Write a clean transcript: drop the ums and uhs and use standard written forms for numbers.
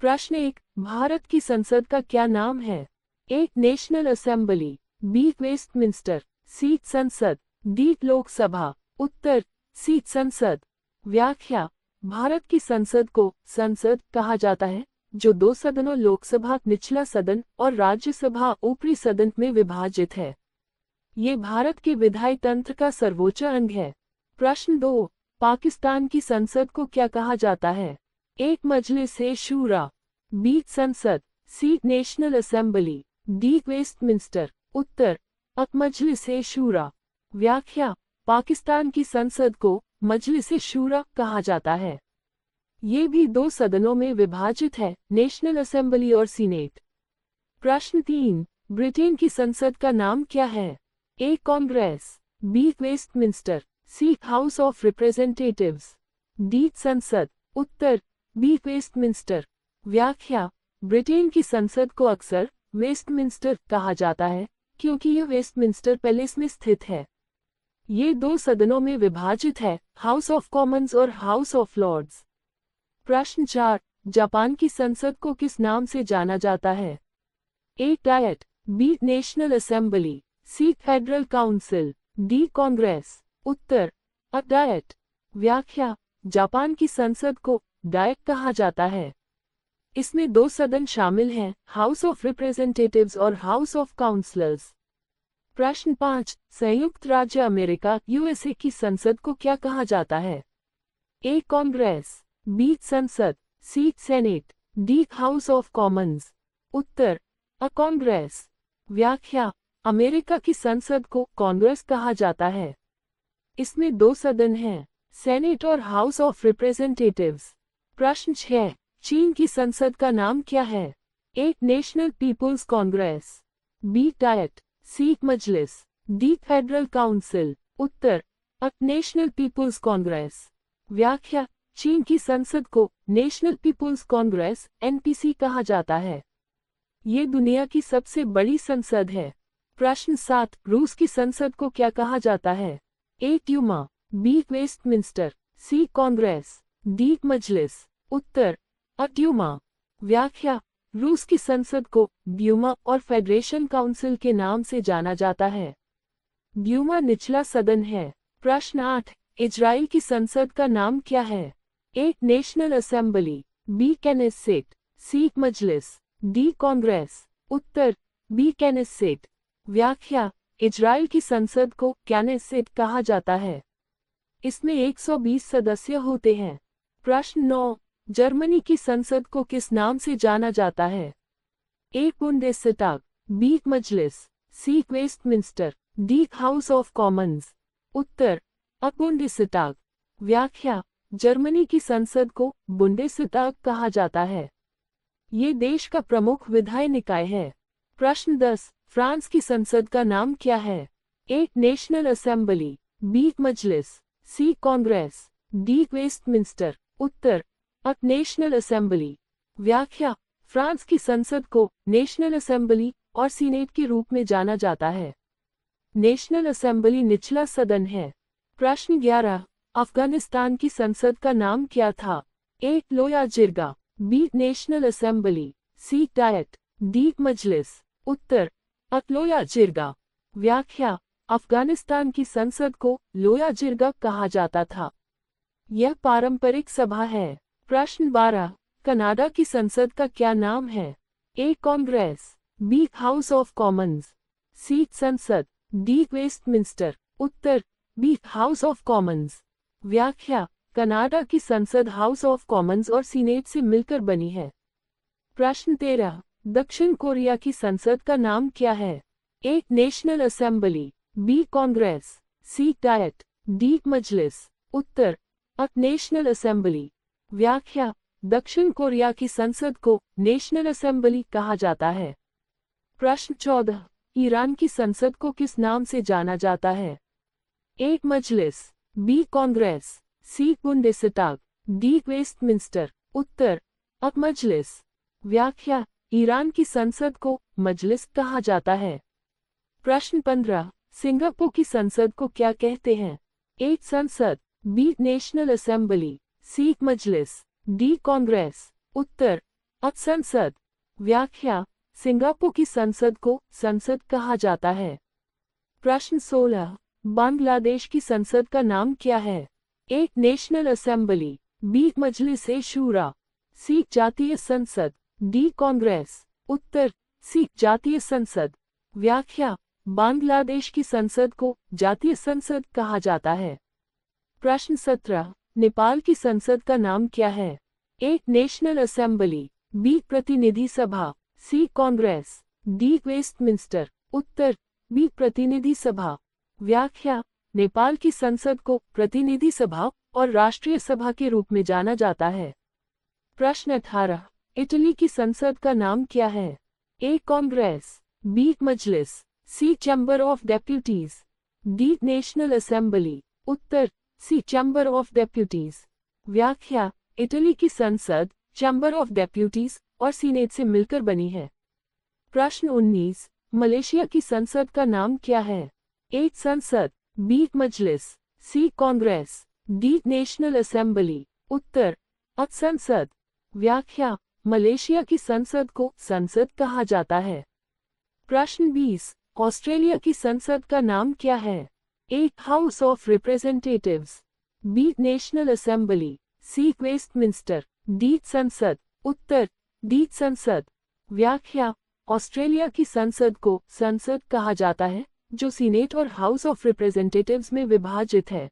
प्रश्न 1, भारत की संसद का क्या नाम है? A. National Assembly, B. Westminster, C. संसद, डी. लोकसभा। उत्तर सी. संसद। व्याख्या: भारत की संसद को संसद कहा जाता है, जो दो सदनों लोकसभा निचला सदन और राज्यसभा ऊपरी सदन में विभाजित है। ये भारत के विधायी तंत्र का सर्वोच्च अंग है। प्रश्न 2, पाकिस्तान की संसद को क्या कहा जाता है? ए. मजलिस-ए-शूरा, बी. संसद, C. National Assembly, D. Westminster. उत्तर मजलिस-ए-शूरा। व्याख्या: पाकिस्तान की संसद को मजलिस-ए-शूरा कहा जाता है। ये भी दो सदनों में विभाजित है, नेशनल असेंबली और सीनेट। प्रश्न 3, ब्रिटेन की संसद का नाम क्या है? A. Congress, B. Westminster, C. House of Representatives, D. संसद। उत्तर बी. वेस्टमिंस्टर। व्याख्या: ब्रिटेन की संसद को अक्सर वेस्टमिंस्टर कहा जाता है, क्योंकि यह वेस्टमिंस्टर पैलेस में स्थित है। ये दो सदनों में विभाजित है, हाउस ऑफ कॉमन्स और हाउस ऑफ लॉर्ड्स। प्रश्न 4, जापान की संसद को किस नाम से जाना जाता है? A. Diet, B. National assembly, C. Federal Council, D. Congress. उत्तर डायट। व्याख्या: जापान की संसद को डायट कहा जाता है। इसमें दो सदन शामिल हैं, हाउस ऑफ रिप्रेजेंटेटिव्स और हाउस ऑफ काउंसलर्स। प्रश्न 5, संयुक्त राज्य अमेरिका यूएसए की संसद को क्या कहा जाता है? ए. Congress, B. संसद, C. Senate, D. House of Commons. उत्तर कांग्रेस। व्याख्या: अमेरिका की संसद को कांग्रेस कहा जाता है। इसमें दो सदन हैं, सेनेट और हाउस ऑफ रिप्रेजेंटेटिव्स। प्रश्न 6, चीन की संसद का नाम क्या है? A. National People's Congress, B. Diet, C. Majlis, D. Federal Council. उत्तर नेशनल पीपुल्स कांग्रेस। व्याख्या: चीन की संसद को नेशनल पीपुल्स कांग्रेस एनपीसी कहा जाता है। ये दुनिया की सबसे बड़ी संसद है। प्रश्न 7, रूस की संसद को क्या कहा जाता है? A. Duma, B. Westminster, C. Congress, D. Majlis. उत्तर ड्यूमा। व्याख्या: रूस की संसद को ड्यूमा और फेडरेशन काउंसिल के नाम से जाना जाता है। ड्यूमा निचला सदन है। प्रश्न 8, इजराइल की संसद का नाम क्या है? A. National Assembly, B. Knesset, C. Majlis, D. Congress. उत्तर बी. कैनेसेट। व्याख्या: इजराइल की संसद को कैनेसेट कहा जाता है। इसमें 120 सदस्य होते हैं। प्रश्न 9, जर्मनी की संसद को किस नाम से जाना जाता है? A. Bundestag, B. Majlis, C. Westminster, D. House of Commons. उत्तर बुंडेसटाग। व्याख्या: जर्मनी की संसद को बुंडेसटाग कहा जाता है। ये देश का प्रमुख विधायी निकाय है। प्रश्न 10, फ्रांस की संसद का नाम क्या है? A. National Assembly, B. Majlis, C. Congress, D. Westminster. उत्तर नेशनल असेंबली। व्याख्या: फ्रांस की संसद को नेशनल असेंबली और सीनेट के रूप में जाना जाता है। नेशनल असेंबली निचला सदन है। प्रश्न 11, अफगानिस्तान की संसद का नाम क्या था? A. Loya Jirga, B. National assembly, C. Diet, D. Majlis. उत्तर लोया जिरगा। व्याख्या: अफगानिस्तान की संसद को लोया जिरगा कहा जाता था। यह पारंपरिक सभा है। प्रश्न 12, कनाडा की संसद का क्या नाम है? A. Congress, B. House of Commons, C. संसद, डी. वेस्टमिंस्टर। उत्तर बी. House of Commons. व्याख्या: कनाडा की संसद हाउस ऑफ कॉमन्स और सीनेट से मिलकर बनी है। प्रश्न 13, दक्षिण कोरिया की संसद का नाम क्या है? A. National Assembly, B. Congress, C. Diet, D. Majlis. उत्तर नेशनल असेंबली। व्याख्या: दक्षिण कोरिया की संसद को नेशनल असेंबली कहा जाता है। प्रश्न 14, ईरान की संसद को किस नाम से जाना जाता है? A. Majlis, B. Congress, C. Bundestag, D. Westminster. उत्तर मजलिस। व्याख्या: ईरान की संसद को मजलिस कहा जाता है। प्रश्न 15, सिंगापुर की संसद को क्या कहते हैं? ए. संसद, बी. नेशनल असेंबली, सी. Majlis, D. कांग्रेस। उत्तर अ संसद। व्याख्या, सिंगापुर की संसद को संसद कहा जाता है। प्रश्न 16, बांग्लादेश की संसद का नाम क्या है? ए नेशनल असेंबली, बी मजलिस ए शूरा, सी जातीय संसद, डी कांग्रेस। उत्तर, सी जातीय संसद। व्याख्या, बांग्लादेश की संसद को जातीय संसद कहा जाता है। प्रश्न 17, नेपाल की संसद का नाम क्या है? ए नेशनल असेंबली, बी प्रतिनिधि सभा, सी कांग्रेस, डी वेस्टमिंस्टर। उत्तर, बी प्रतिनिधि सभा। व्याख्या, नेपाल की संसद को प्रतिनिधि सभा और राष्ट्रीय सभा के रूप में जाना जाता है। प्रश्न 18, इटली की संसद का नाम क्या है? A Congress, B Majlis, C Chamber of Deputies, D National Assembly. उत्तर, सी चैम्बर ऑफ डेप्यूटीज। व्याख्या, इटली की संसद चैम्बर ऑफ डेप्यूटीज और सीनेट से मिलकर बनी है। प्रश्न 19, मलेशिया की संसद का नाम क्या है? ए संसद, B Majlis, C Congress, D National Assembly. उत्तर, अ संसद। व्याख्या, मलेशिया की संसद को संसद कहा जाता है। प्रश्न 20, ऑस्ट्रेलिया की संसद का नाम क्या है? A house of representatives, B national assembly, C Westminster, D संसद। उत्तर, डी संसद। व्याख्या, ऑस्ट्रेलिया की संसद को संसद कहा जाता है जो सीनेट और हाउस ऑफ रिप्रेजेंटेटिव्स में विभाजित है।